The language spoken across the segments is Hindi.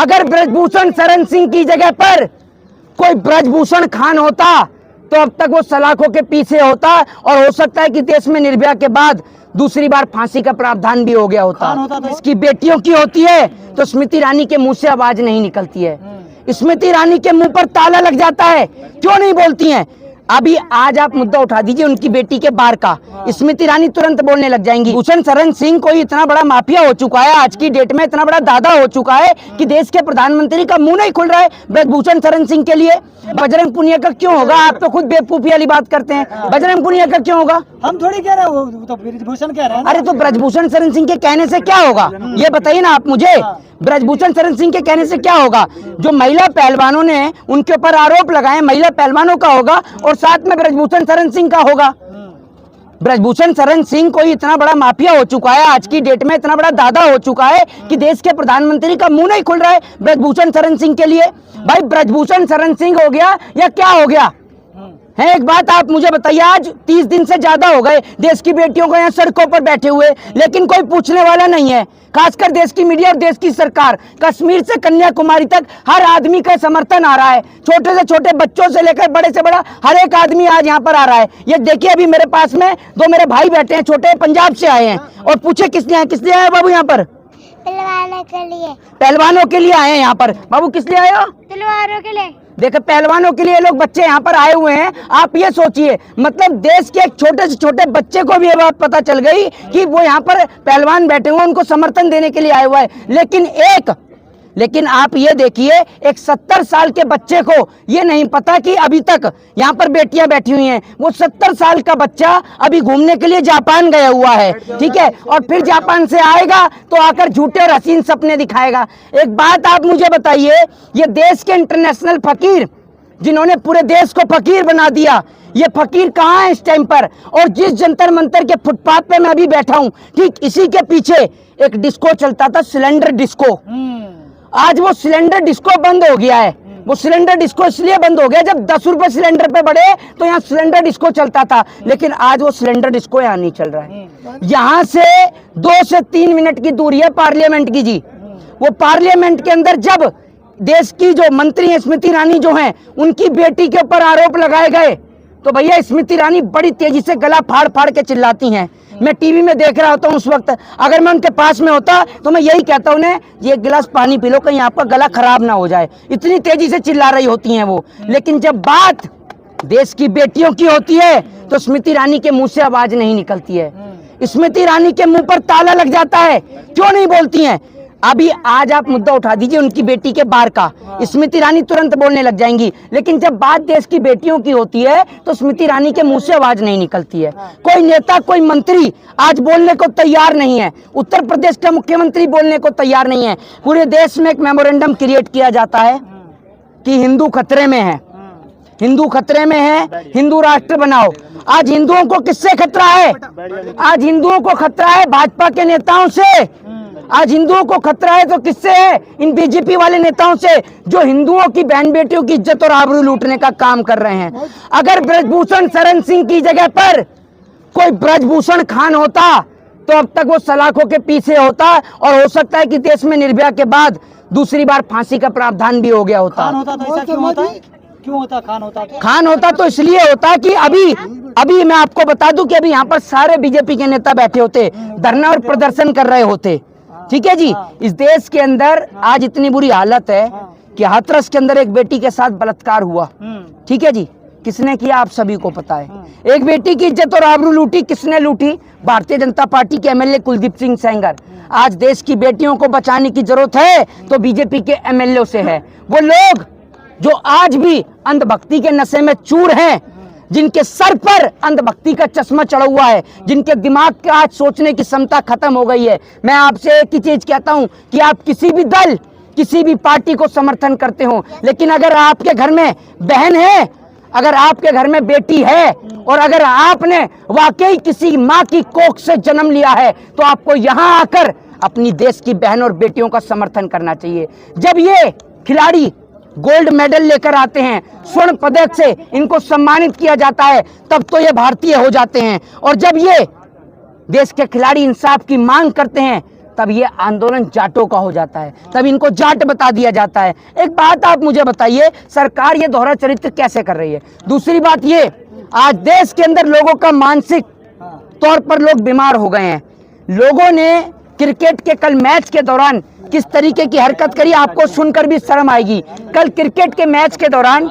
अगर ब्रजभूषण शरण सिंह की जगह पर कोई ब्रजभूषण खान होता तो अब तक वो सलाखों के पीछे होता, और हो सकता है कि देश में निर्भया के बाद दूसरी बार फांसी का प्रावधान भी हो गया होता। इसकी बेटियों की होती है तो स्मृति ईरानी के मुंह से आवाज नहीं निकलती है, स्मृति ईरानी के मुंह पर ताला लग जाता है, क्यों नहीं बोलती हैं? अभी आज आप मुद्दा उठा दीजिए उनकी बेटी के बार का, स्मृति ईरानी तुरंत बोलने लग जाएंगी। भूषण शरण सिंह कोई इतना बड़ा माफिया हो चुका है, आज की डेट में इतना बड़ा दादा हो चुका है कि देश के प्रधानमंत्री का मुंह नहीं खुल रहा है ब्रजभूषण शरण सिंह के लिए। बजरंग पुनिया का क्यों होगा? आप तो खुद बेवकूफी वाली बात करते हैं, बजरंग पुनिया का क्यों होगा? हम थोड़ी कह रहे हैं, वो तो ब्रजभूषण कह रहे हैं। अरे तो ब्रजभूषण शरण सिंह के कहने से क्या होगा, ये बताइए ना आप मुझे। ब्रजभूषण शरण सिंह के कहने से क्या होगा? जो महिला पहलवानों ने उनके ऊपर आरोप लगाए, महिला पहलवानों का होगा और साथ में ब्रजभूषण शरण सिंह का होगा। ब्रजभूषण शरण सिंह कोई इतना बड़ा माफिया हो चुका है, आज की डेट में इतना बड़ा दादा हो चुका है कि देश के प्रधानमंत्री का मुंह नहीं खुल रहा है ब्रजभूषण शरण सिंह के लिए। भाई ब्रजभूषण शरण सिंह हो गया या क्या हो गया है? एक बात आप मुझे बताइए, आज 30 दिन से ज्यादा हो गए देश की बेटियों को यहाँ सड़कों पर बैठे हुए, लेकिन कोई पूछने वाला नहीं है। खासकर देश की मीडिया और देश की सरकार, कश्मीर से कन्याकुमारी तक हर आदमी का समर्थन आ रहा है, छोटे से छोटे बच्चों से लेकर बड़े से बड़ा हर एक आदमी आज यहाँ पर आ रहा है। ये देखिए अभी मेरे पास में दो मेरे भाई बैठे हैं, छोटे पंजाब से आए हैं, और पूछे किस लिए आए? किस लिए आए बाबू यहाँ पर? पहलवानों के लिए। पहलवानों के लिए आए हैं यहाँ पर। बाबू किस लिए आए हो? तलवारों के लिए। देखो पहलवानों के लिए लोग बच्चे यहाँ पर आए हुए हैं। आप ये सोचिए, मतलब देश के एक छोटे से छोटे बच्चे को भी ये बात पता चल गई कि वो यहाँ पर पहलवान बैठे हुए, उनको समर्थन देने के लिए आए हुआ है। लेकिन आप ये देखिए, एक 70 साल के बच्चे को ये नहीं पता कि अभी तक यहाँ पर बेटियां बैठी हुई हैं। वो 70 साल का बच्चा अभी घूमने के लिए जापान गया हुआ है, ठीक है, और फिर जापान से आएगा तो आकर झूठे और हसीन सपने दिखाएगा। एक बात आप मुझे बताइए, ये देश के इंटरनेशनल फकीर जिन्होंने पूरे देश को फकीर बना दिया, ये फकीर कहाँ है इस टाइम पर? और जिस जंतर मंतर के फुटपाथ पे मैं अभी बैठा हूँ, ठीक इसी के पीछे एक डिस्को चलता था, सिलेंडर डिस्को। आज वो सिलेंडर डिस्को बंद हो गया है। वो सिलेंडर डिस्को इसलिए बंद हो गया, जब 10 रुपए सिलेंडर पे बढ़े तो यहाँ सिलेंडर डिस्को चलता था, लेकिन आज वो सिलेंडर डिस्को यहाँ नहीं चल रहा है। यहाँ से 2 से 3 मिनट की दूरी है पार्लियामेंट की जी। वो पार्लियामेंट के अंदर जब देश की जो मंत्री है स्मृति ईरानी जो है, उनकी बेटी के ऊपर आरोप लगाए गए, तो भैया स्मृति ईरानी बड़ी तेजी से गला फाड़ फाड़ के चिल्लाती हैं। मैं टीवी में देख रहा होता हूँ उस वक्त, अगर मैं उनके पास में होता तो मैं यही कहता उन्हें, ये एक गिलास पानी पी लो कहीं आपका गला खराब ना हो जाए, इतनी तेजी से चिल्ला रही होती हैं वो। लेकिन जब बात देश की बेटियों की होती है तो स्मृति ईरानी के मुंह से आवाज नहीं निकलती है, स्मृति ईरानी के मुंह पर ताला लग जाता है, क्यों नहीं बोलती हैं? अभी आज आप मुद्दा उठा दीजिए उनकी बेटी के बार का, स्मृति ईरानी तुरंत बोलने लग जाएंगी। लेकिन जब बात देश की बेटियों की होती है तो स्मृति ईरानी के मुंह से आवाज नहीं निकलती है। कोई नेता, कोई मंत्री आज बोलने को तैयार नहीं है। उत्तर प्रदेश का मुख्यमंत्री बोलने को तैयार नहीं है। पूरे देश में एक मेमोरेंडम क्रिएट किया जाता है कि हिंदू खतरे में है, हिंदू खतरे में है, हिंदू राष्ट्र बनाओ। आज हिंदुओं को किससे खतरा है? आज हिंदुओं को खतरा है भाजपा के नेताओं से। आज हिंदुओं को खतरा है तो किससे है? इन बीजेपी वाले नेताओं से, जो हिंदुओं की बहन बेटियों की इज्जत और आबरू लूटने का काम कर रहे हैं। अगर ब्रजभूषण शरण सिंह की जगह पर कोई ब्रजभूषण खान होता तो अब तक वो सलाखों के पीछे होता, और हो सकता है कि देश में निर्भया के बाद दूसरी बार फांसी का प्रावधान भी हो गया होता। खान होता तो ऐसा क्यों होता? क्यों होता खान होता? खान होता तो इसलिए होता कि अभी मैं आपको बता दूं कि अभी यहाँ पर सारे बीजेपी के नेता बैठे होते, धरना और प्रदर्शन कर रहे होते, ठीक है जी। इस देश के अंदर आज इतनी बुरी हालत है कि हाथरस के अंदर एक बेटी के साथ बलात्कार हुआ, ठीक है जी। किसने किया आप सभी को पता है। एक बेटी की इज्जत और आबरू लूटी, किसने लूटी? भारतीय जनता पार्टी के एमएलए कुलदीप सिंह सेंगर। आज देश की बेटियों को बचाने की जरूरत है तो बीजेपी के एमएलए से है। वो लोग जो आज भी अंधभक्ति के नशे में चूर हैं, जिनके सर पर अंधभक्ति का चश्मा चढ़ा हुआ है, जिनके दिमाग का आज सोचने की क्षमता खत्म हो गई है। मैं आपसे एक ही चीज कहता हूं कि आप किसी भी दल, किसी भी पार्टी को समर्थन करते हो, लेकिन अगर आपके घर में बहन है, अगर आपके घर में बेटी है, और अगर आपने वाकई किसी माँ की कोख से जन्म लिया है, तो आपको यहाँ आकर अपनी देश की बहन और बेटियों का समर्थन करना चाहिए। जब ये खिलाड़ी गोल्ड मेडल लेकर आते हैं, स्वर्ण पदक से इनको सम्मानित किया जाता है, तब तो ये भारतीय हो जाते हैं। और जब ये देश के खिलाड़ी इंसाफ की मांग करते हैं, तब ये आंदोलन जाटों का हो जाता है, तब इनको जाट बता दिया जाता है। एक बात आप मुझे बताइए, सरकार ये दोहरा चरित्र कैसे कर रही है? दूसरी बात ये, आज देश के अंदर लोगों का मानसिक तौर पर लोग बीमार हो गए हैं। लोगों ने क्रिकेट के कल मैच के दौरान किस तरीके की हरकत करी, आपको सुनकर भी शर्म आएगी। कल क्रिकेट के मैच के दौरान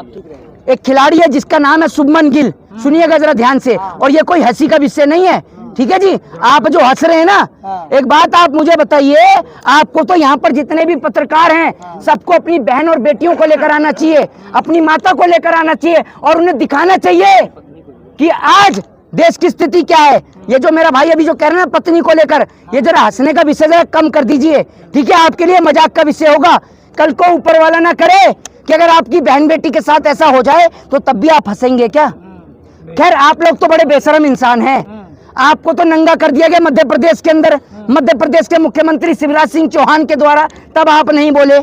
एक खिलाड़ी है जिसका नाम है शुभमन गिल, सुनिएगा जरा ध्यान से, और ये कोई हंसी का विषय नहीं है, ठीक है जी? आप जो हंस रहे हैं ना, एक बात आप मुझे बताइए, आपको तो यहाँ पर जितने भी पत्रकार हैं सबको अपनी बहन और बेटियों को लेकर आना चाहिए, अपनी माता को लेकर आना चाहिए और उन्हें दिखाना चाहिए कि आज देश की स्थिति क्या है। ये जो मेरा भाई अभी जो कह रहे हैं ना पत्नी को लेकर, ये जरा हंसने का विषय जरा कम कर दीजिए, ठीक है? आपके लिए मजाक का विषय होगा, कल को ऊपर वाला ना करे कि अगर आपकी बहन बेटी के साथ ऐसा हो जाए तो तब भी आप हंसेंगे क्या? खैर, आप लोग तो बड़े बेशरम इंसान हैं। आपको तो नंगा कर दिया गया मध्य प्रदेश के अंदर, मध्य प्रदेश के मुख्यमंत्री शिवराज सिंह चौहान के द्वारा, तब आप नहीं बोले।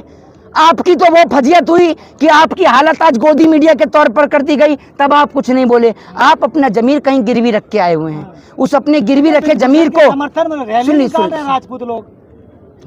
आपकी तो वो फजियत हुई कि आपकी हालत आज गोदी मीडिया के तौर पर कर दी गई, तब आप कुछ नहीं बोले। आप अपना जमीर कहीं गिरवी रख के आए हुए हैं, उस अपने गिरवी रखे जमीर को सुनिए, राजपूत लोग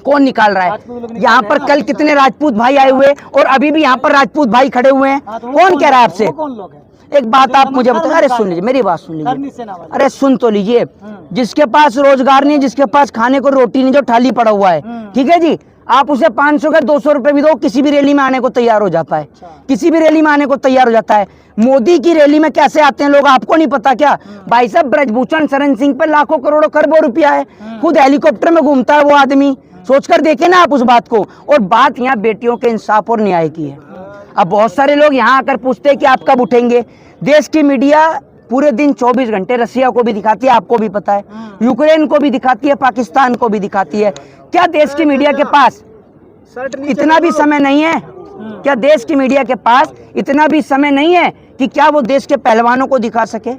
कौन निकाल रहा है? यहाँ पर कल कितने राजपूत भाई आए हुए और अभी भी यहाँ पर राजपूत भाई खड़े हुए हैं। कौन कह रहा है आपसे? कौन लोग हैं? एक बात आप मुझे बताओ, अरे सुन लीजिए, मेरी बात सुन लीजिए, अरे सुन तो लीजिए। जिसके पास रोजगार नहीं, जिसके पास खाने को रोटी नहीं, जो थाली पड़ा हुआ है, ठीक है जी, आप उसे 500 का 200 रुपए भी दो, किसी भी रैली में आने को तैयार हो जाता है, किसी भी रैली में आने को तैयार हो जाता है। मोदी की रैली में कैसे आते हैं लोग, आपको नहीं पता क्या? भाई साहब, ब्रजभूषण शरण सिंह पर लाखों करोड़ों खरबों रुपया है, खुद हेलीकॉप्टर में घूमता है वो आदमी, सोचकर देखे ना आप उस बात को। और बात यहाँ बेटियों के इंसाफ और न्याय की है। अब बहुत सारे लोग यहाँ आकर पूछते हैं कि आप कब उठेंगे। देश की मीडिया पूरे दिन 24 घंटे रसिया को भी दिखाती है, आपको भी पता है, यूक्रेन को भी दिखाती है, पाकिस्तान को भी दिखाती है। क्या देश की मीडिया के पास इतना भी समय नहीं है? क्या देश की मीडिया के पास इतना भी समय नहीं है कि क्या वो देश के पहलवानों को दिखा सके?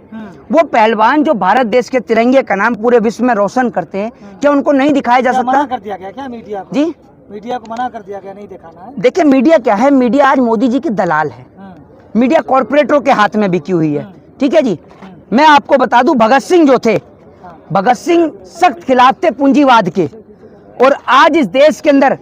वो पहलवान जो भारत देश के तिरंगे का नाम पूरे विश्व में रोशन करते हैं, क्या उनको नहीं दिखाया जा सकता? मना कर दिया गया क्या मीडिया को? जी, मीडिया को मना कर दिया गया, नहीं दिखाना है। देखिए, मीडिया क्या है? मीडिया आज मोदी जी की दलाल है, मीडिया कॉर्पोरेटरों के हाथ में बिकी हुई है, ठीक है जी? मैं आपको बता दूं, भगत सिंह जो थे, भगत सिंह सख्त खिलाफ थे पूंजीवाद के, और आज इस देश के अंदर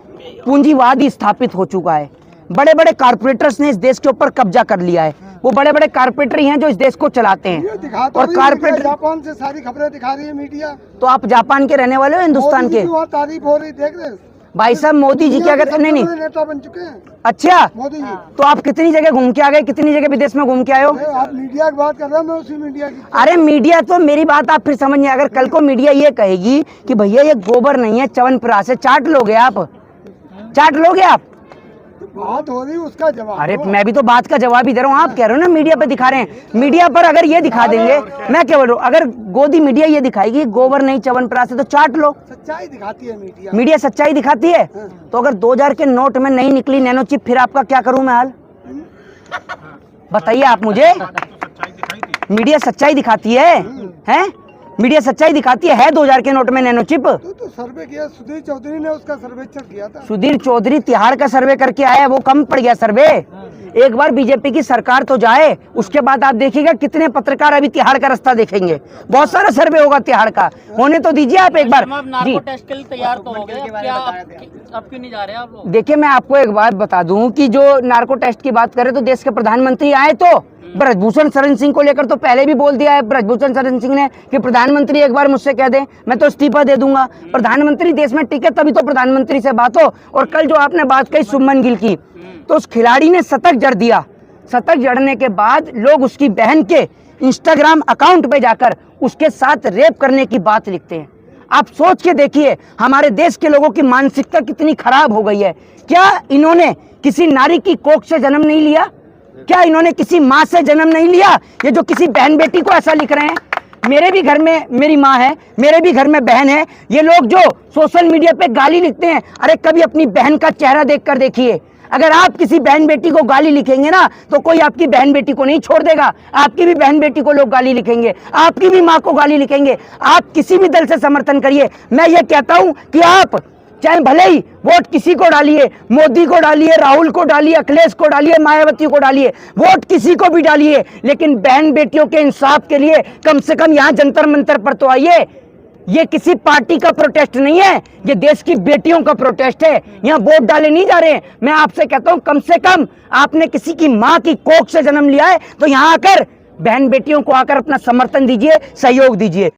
पूंजीवाद ही स्थापित हो चुका है। बड़े बड़े कारपोरेटर्स ने इस देश के ऊपर कब्जा कर लिया है। वो बड़े बड़े कारपोरेटर ही हैं जो इस देश को चलाते हैं। और कारपोरेटर जापान से सारी खबरें दिखा रही है मीडिया। तो आप जापान के रहने वाले हो, हिंदुस्तान के? तारीफ हो रही, देख रहे भाई साहब, मोदी जी क्या करते? नहीं नेता बन चुके हैं। अच्छा, मोदी जी। तो आप कितनी जगह घूम के आ गए, कितनी जगह विदेश में घूम के आए हो? आप मीडिया की बात कर रहे हो, मैं उसी मीडिया की। अरे मीडिया तो, मेरी बात आप फिर समझिए, अगर कल को मीडिया ये कहेगी कि भैया ये गोबर नहीं है च्यवनप्राश है, चाट लोगे आप? चाट लोगे आप? बात हो रही उसका जवाब। अरे मैं भी तो बात का जवाब ही दे रहा हूँ। आप कह रहे हो ना मीडिया पे दिखा रहे हैं, मीडिया पर अगर ये दिखा देंगे, मैं क्या बोल रहा हूँ, अगर गोदी मीडिया ये दिखाएगी गोबर नहीं च्यवनप्राश है तो चाट लो। सच्चाई दिखाती है मीडिया। मीडिया सच्चाई दिखाती है। तो अगर 2000 के नोट में नहीं निकली नैनो चिप, फिर आपका क्या करूं मैं हाल? बताइए आप मुझे। मीडिया सच्चाई दिखाती है, हैं? मीडिया सच्चाई दिखाती है 2000 के नोट में नैनो चिप। तो सर्वे किया सुधीर चौधरी ने, उसका सर्वेक्षण किया था। सुधीर चौधरी तिहाड़ का सर्वे करके आया, वो कम पड़ गया सर्वे। एक बार बीजेपी की सरकार तो जाए, उसके बाद आप देखिएगा कितने पत्रकार अभी तिहाड़ का रास्ता देखेंगे। बहुत सारा सर्वे होगा तिहाड़ का, होने तो दीजिए आप एक बार जी। टेस्ट के लिए तैयार तो हो गए, अब क्यों नहीं जा रहे आप लोग? देखिए, मैं आपको एक बात बता दूं कि जो नार्को टेस्ट की बात करें तो देश के प्रधानमंत्री आए तो ब्रजभूषण शरण सिंह को लेकर तो पहले भी बोल दिया है ब्रजभूषण शरण सिंह ने कि प्रधानमंत्री एक बार मुझसे कह दें मैं तो इस्तीफा दे दूंगा। प्रधानमंत्री देश में टिके तभी तो प्रधानमंत्री से बात हो। और कल जो आपने बात कही शुभमन गिल की, तो उस खिलाड़ी ने शतक जड़ दिया। शतक जड़ने के बाद लोग उसकी बहन के इंस्टाग्राम अकाउंट पे जाकर उसके साथ रेप करने की बात लिखते हैं। आप सोच के देखिए हमारे देश के लोगों की मानसिकता कितनी खराब हो गई है। क्या इन्होंने किसी नारी की कोख से जन्म नहीं लिया? क्या इन्होंने किसी माँ से जन्म नहीं लिया? ये जो किसी बहन बेटी को ऐसा लिख रहे हैं। मेरे भी घर में मेरी माँ है, मेरे भी घर में बहन है। ये लोग जो सोशल मीडिया पे गाली लिखते हैं, अरे कभी अपनी बहन का चेहरा देखकर देखिए। अगर आप किसी बहन बेटी को गाली लिखेंगे ना तो कोई आपकी बहन बेटी को नहीं छोड़ देगा। आपकी भी बहन बेटी को लोग गाली लिखेंगे, आपकी भी माँ को गाली लिखेंगे। आप किसी भी दल से समर्थन करिए, मैं ये कहता हूं कि आप चाहे भले ही वोट किसी को डालिए, मोदी को डालिए, राहुल को डालिए, अखिलेश को डालिए, मायावती को डालिए, वोट किसी को भी डालिए, लेकिन बहन बेटियों के इंसाफ के लिए कम से कम यहाँ जंतर मंतर पर तो आइए। ये किसी पार्टी का प्रोटेस्ट नहीं है, ये देश की बेटियों का प्रोटेस्ट है। यहाँ वोट डाले नहीं जा रहे हैं। मैं आपसे कहता हूं कम से कम आपने किसी की माँ की कोख से जन्म लिया है तो यहाँ आकर बहन बेटियों को आकर अपना समर्थन दीजिए, सहयोग दीजिए।